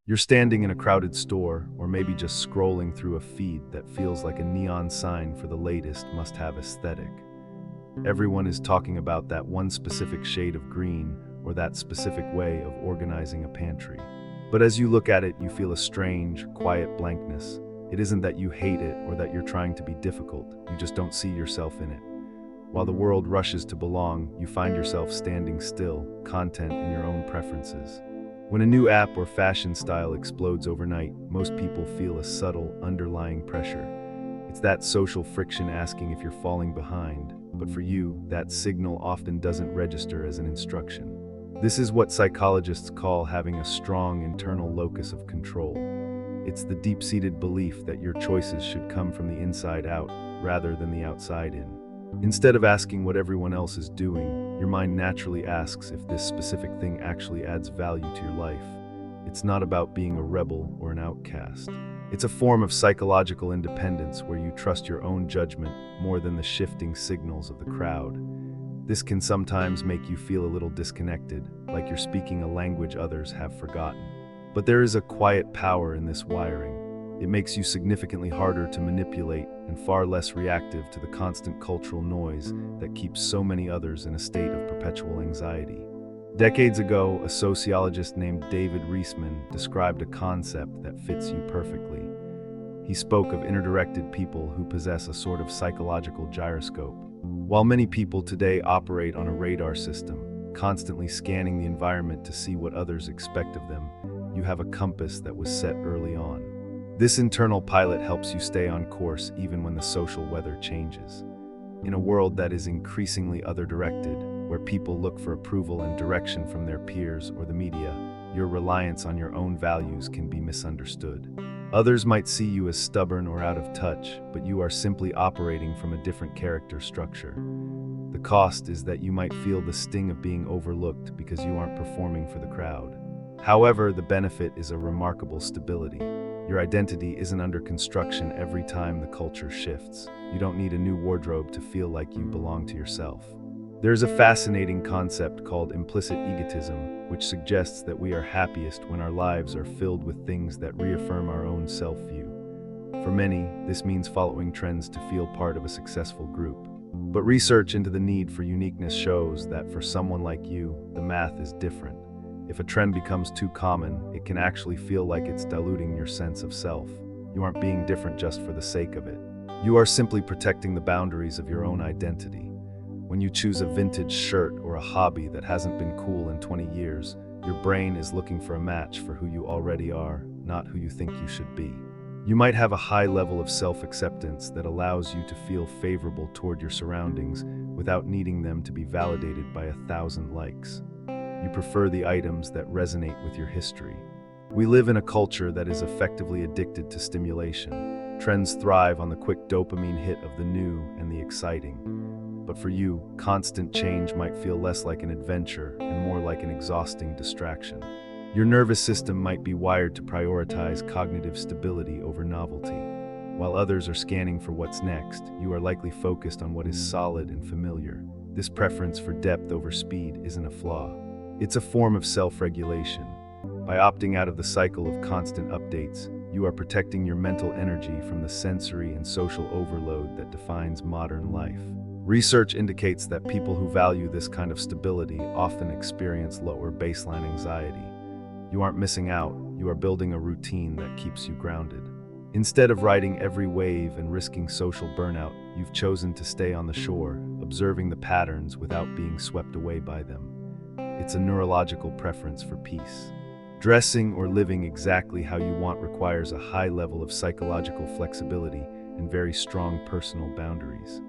You're standing in a crowded store, or maybe just scrolling through a feed that feels like a neon sign for the latest must-have aesthetic. Everyone is talking about that one specific shade of green or that specific way of organizing a pantry. But as you look at it, you feel a strange, quiet blankness. It isn't that you hate it or that you're trying to be difficult, you just don't see yourself in it. While the world rushes to belong, you find yourself standing still, content in your own preferences. When a new app or fashion style explodes overnight, most people feel a subtle, underlying pressure. It's that social friction asking if you're falling behind, but for you, that signal often doesn't register as an instruction. This is what psychologists call having a strong internal locus of control. It's the deep-seated belief that your choices should come from the inside out, rather than the outside in. Instead of asking what everyone else is doing, your mind naturally asks if this specific thing actually adds value to your life. It's not about being a rebel or an outcast. It's a form of psychological independence where you trust your own judgment more than the shifting signals of the crowd. This can sometimes make you feel a little disconnected, like you're speaking a language others have forgotten. But there is a quiet power in this wiring. It makes you significantly harder to manipulate and far less reactive to the constant cultural noise that keeps so many others in a state of perpetual anxiety. Decades ago, a sociologist named David Reisman described a concept that fits you perfectly. He spoke of interdirected people who possess a sort of psychological gyroscope. While many people today operate on a radar system, constantly scanning the environment to see what others expect of them, you have a compass that was set early on. This internal pilot helps you stay on course even when the social weather changes. In a world that is increasingly other-directed, where people look for approval and direction from their peers or the media, your reliance on your own values can be misunderstood. Others might see you as stubborn or out of touch, but you are simply operating from a different character structure. The cost is that you might feel the sting of being overlooked because you aren't performing for the crowd. However, the benefit is a remarkable stability. Your identity isn't under construction every time the culture shifts. You don't need a new wardrobe to feel like you belong to yourself. There's a fascinating concept called implicit egotism, which suggests that we are happiest when our lives are filled with things that reaffirm our own self-view. For many, this means following trends to feel part of a successful group. But research into the need for uniqueness shows that for someone like you, the math is different. If a trend becomes too common, it can actually feel like it's diluting your sense of self. You aren't being different just for the sake of it. You are simply protecting the boundaries of your own identity. When you choose a vintage shirt or a hobby that hasn't been cool in 20 years, your brain is looking for a match for who you already are, not who you think you should be. You might have a high level of self-acceptance that allows you to feel favorable toward your surroundings without needing them to be validated by 1,000 likes. You prefer the items that resonate with your history. We live in a culture that is effectively addicted to stimulation. Trends thrive on the quick dopamine hit of the new and the exciting. But for you, constant change might feel less like an adventure and more like an exhausting distraction. Your nervous system might be wired to prioritize cognitive stability over novelty. While others are scanning for what's next, you are likely focused on what is solid and familiar. This preference for depth over speed isn't a flaw. It's a form of self-regulation. By opting out of the cycle of constant updates, you are protecting your mental energy from the sensory and social overload that defines modern life. Research indicates that people who value this kind of stability often experience lower baseline anxiety. You aren't missing out, you are building a routine that keeps you grounded. Instead of riding every wave and risking social burnout, you've chosen to stay on the shore, observing the patterns without being swept away by them. It's a neurological preference for peace. Dressing or living exactly how you want requires a high level of psychological flexibility and very strong personal boundaries.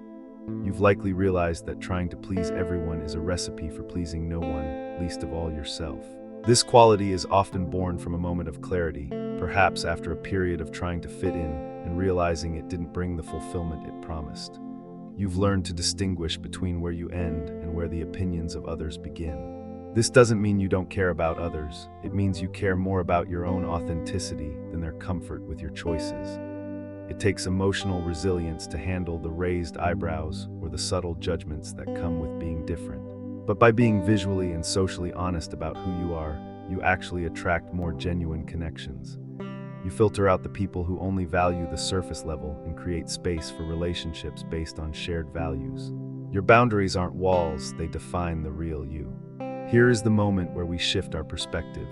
You've likely realized that trying to please everyone is a recipe for pleasing no one, least of all yourself. This quality is often born from a moment of clarity, perhaps after a period of trying to fit in and realizing it didn't bring the fulfillment it promised. You've learned to distinguish between where you end and where the opinions of others begin. This doesn't mean you don't care about others. It means you care more about your own authenticity than their comfort with your choices. It takes emotional resilience to handle the raised eyebrows or the subtle judgments that come with being different. But by being visually and socially honest about who you are, you actually attract more genuine connections. You filter out the people who only value the surface level and create space for relationships based on shared values. Your boundaries aren't walls, they define the real you. Here is the moment where we shift our perspective.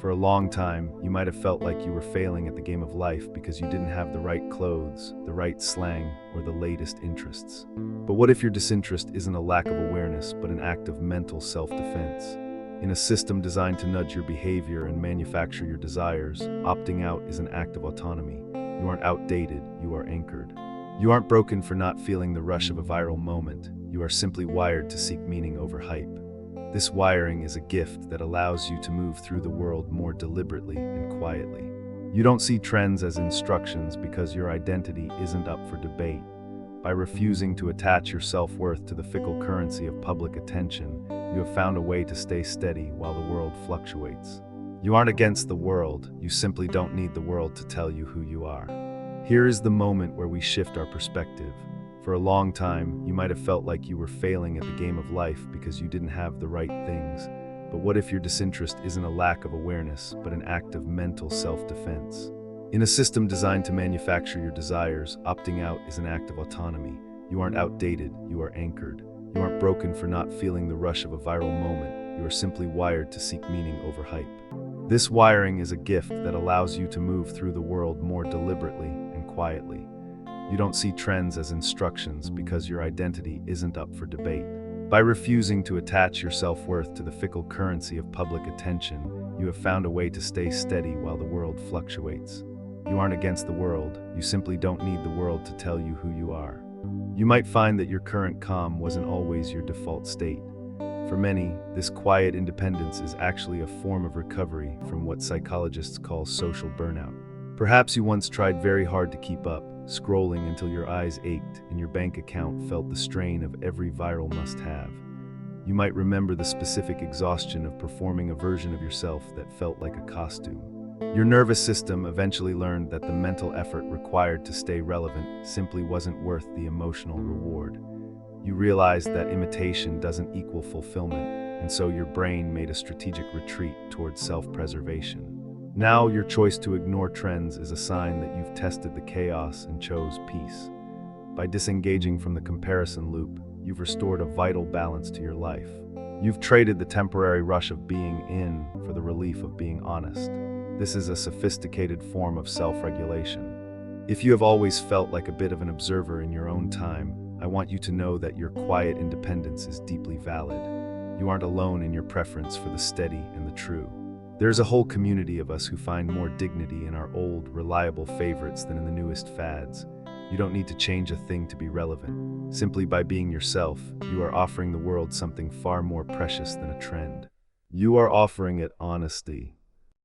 For a long time, you might have felt like you were failing at the game of life because you didn't have the right clothes, the right slang, or the latest interests. But what if your disinterest isn't a lack of awareness, but an act of mental self-defense? In a system designed to nudge your behavior and manufacture your desires, opting out is an act of autonomy. You aren't outdated, you are anchored. You aren't broken for not feeling the rush of a viral moment. You are simply wired to seek meaning over hype. This wiring is a gift that allows you to move through the world more deliberately and quietly. You don't see trends as instructions because your identity isn't up for debate. By refusing to attach your self-worth to the fickle currency of public attention, you have found a way to stay steady while the world fluctuates. You aren't against the world, you simply don't need the world to tell you who you are. Here is the moment where we shift our perspective. For a long time, you might have felt like you were failing at the game of life because you didn't have the right things. But what if your disinterest isn't a lack of awareness, but an act of mental self-defense? In a system designed to manufacture your desires, opting out is an act of autonomy. You aren't outdated, you are anchored. You aren't broken for not feeling the rush of a viral moment. You are simply wired to seek meaning over hype. This wiring is a gift that allows you to move through the world more deliberately and quietly. You don't see trends as instructions because your identity isn't up for debate. By refusing to attach your self-worth to the fickle currency of public attention, you have found a way to stay steady while the world fluctuates. You aren't against the world, you simply don't need the world to tell you who you are. You might find that your current calm wasn't always your default state. For many, this quiet independence is actually a form of recovery from what psychologists call social burnout. Perhaps you once tried very hard to keep up, scrolling until your eyes ached and your bank account felt the strain of every viral must-have. You might remember the specific exhaustion of performing a version of yourself that felt like a costume. Your nervous system eventually learned that the mental effort required to stay relevant simply wasn't worth the emotional reward. You realized that imitation doesn't equal fulfillment, and so your brain made a strategic retreat towards self-preservation. Now, your choice to ignore trends is a sign that you've tested the chaos and chose peace. By disengaging from the comparison loop, you've restored a vital balance to your life. You've traded the temporary rush of being in for the relief of being honest. This is a sophisticated form of self-regulation. If you have always felt like a bit of an observer in your own time, I want you to know that your quiet independence is deeply valid. You aren't alone in your preference for the steady and the true. There's a whole community of us who find more dignity in our old, reliable favorites than in the newest fads. You don't need to change a thing to be relevant. Simply by being yourself, you are offering the world something far more precious than a trend. You are offering it honesty.